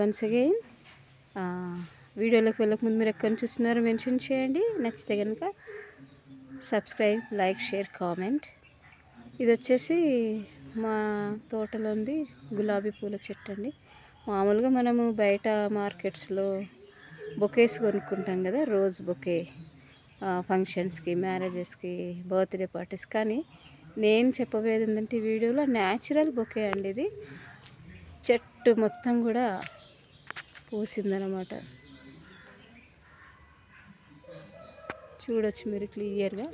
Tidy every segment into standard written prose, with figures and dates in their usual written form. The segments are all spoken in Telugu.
వన్స్ అగైన్ వీడియోలోకి వెళ్ళకముందు మీరు ఎక్కడ చూస్తున్నారో మెన్షన్ చేయండి. నచ్చితే కనుక సబ్స్క్రైబ్, లైక్, షేర్, కామెంట్. ఇది వచ్చేసి మా తోటలో ఉంది గులాబీ పూల చెట్టు అండి. మామూలుగా మనము బయట మార్కెట్స్లో బొకేస్ కొనుక్కుంటాం కదా, రోజ్ బొకే ఫంక్షన్స్కి, మ్యారేజెస్కి, బర్త్డే పార్టీస్. కానీ నేను చెప్పబోయేది ఏంటంటే ఈ వీడియోలో న్యాచురల్ బొకే అండి. ఇది చెట్టు మొత్తం కూడా పూసిందనమాట. చూడొచ్చు మీరు క్లియర్గా.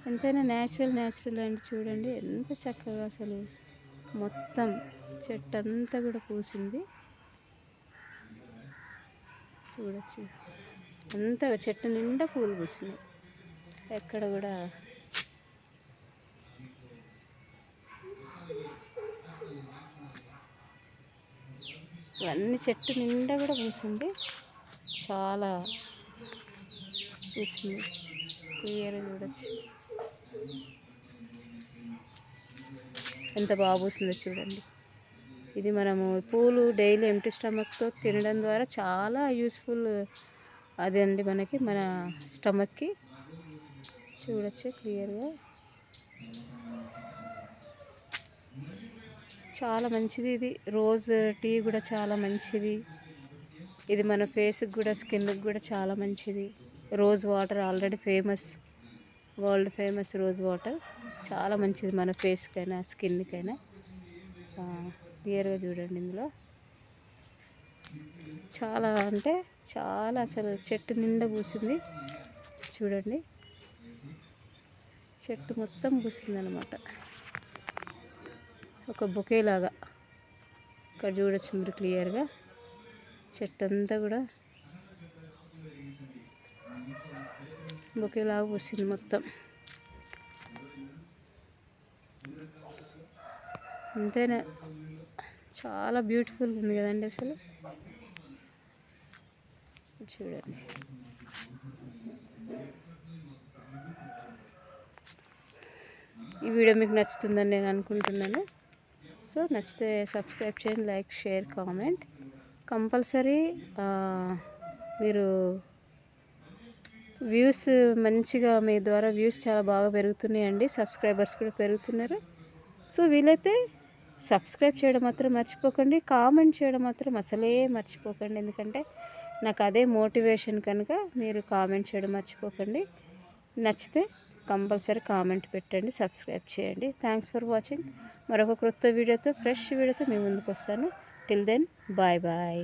ఎంతైనా న్యాచురల్ అండి. చూడండి ఎంత చక్కగా అసలు మొత్తం చెట్టు అంతా కూడా పూసింది. చూడొచ్చు అంతా చెట్టు నిండా పూలు పూసినాయి. ఎక్కడ కూడా ఇవన్నీ చెట్టు నిండా కూడా పూసింది. చాలా పూసింది, క్లియర్గా చూడొచ్చు ఎంత బాగా పూసిందో చూడండి. ఇది మనము పూలు డైలీ ఎంటీ స్టమక్తో తినడం ద్వారా చాలా యూస్ఫుల్ అది అండి మనకి, మన స్టమక్కి. చూడొచ్చు క్లియర్గా. చాలా మంచిది ఇది. రోజ్ టీ కూడా చాలా మంచిది. ఇది మన ఫేస్కి కూడా, స్కిన్కి కూడా చాలా మంచిది. Rose water already famous, world famous rose water. చాలా మంచిది మన ఫేస్కైనా స్కిన్కైనా. క్లియర్గా చూడండి. ఇందులో చాలా అంటే చాలా అసలు చెట్టు నిండా పూసింది. చూడండి చెట్టు మొత్తం పూసింది అనమాట, ఒక బొకే లాగా. ఇక్కడ చూడొచ్చు మీరు క్లియర్గా. చెట్టు అంతా కూడా బొకే లాగా పూసింది మొత్తం. అంతేనా, చాలా బ్యూటిఫుల్గా ఉంది కదండి అసలు. చూడండి ఈ వీడియో మీకు నచ్చుతుందని నేను అనుకుంటున్నాను. సో నచ్చితే సబ్స్క్రైబ్ చేయండి, లైక్, షేర్, కామెంట్ కంపల్సరీ. మీరు వ్యూస్ మంచిగా, మీ ద్వారా వ్యూస్ చాలా బాగా పెరుగుతున్నాయండి. సబ్స్క్రైబర్స్ కూడా పెరుగుతున్నారు. సో వీలైతే సబ్స్క్రైబ్ చేయడం మాత్రం మర్చిపోకండి, కామెంట్ చేయడం మాత్రం అసలే మర్చిపోకండి. ఎందుకంటే నాకు అదే మోటివేషన్ కనుక మీరు కామెంట్ చేయడం మర్చిపోకండి. నచ్చితే కంపల్సరీ కామెంట్ పెట్టండి, సబ్స్క్రైబ్ చేయండి. Thanks for watching. మరొక క్రొత్త వీడియోతో, ఫ్రెష్ వీడియోతో మీ ముందుకు వస్తాను. Till then bye bye.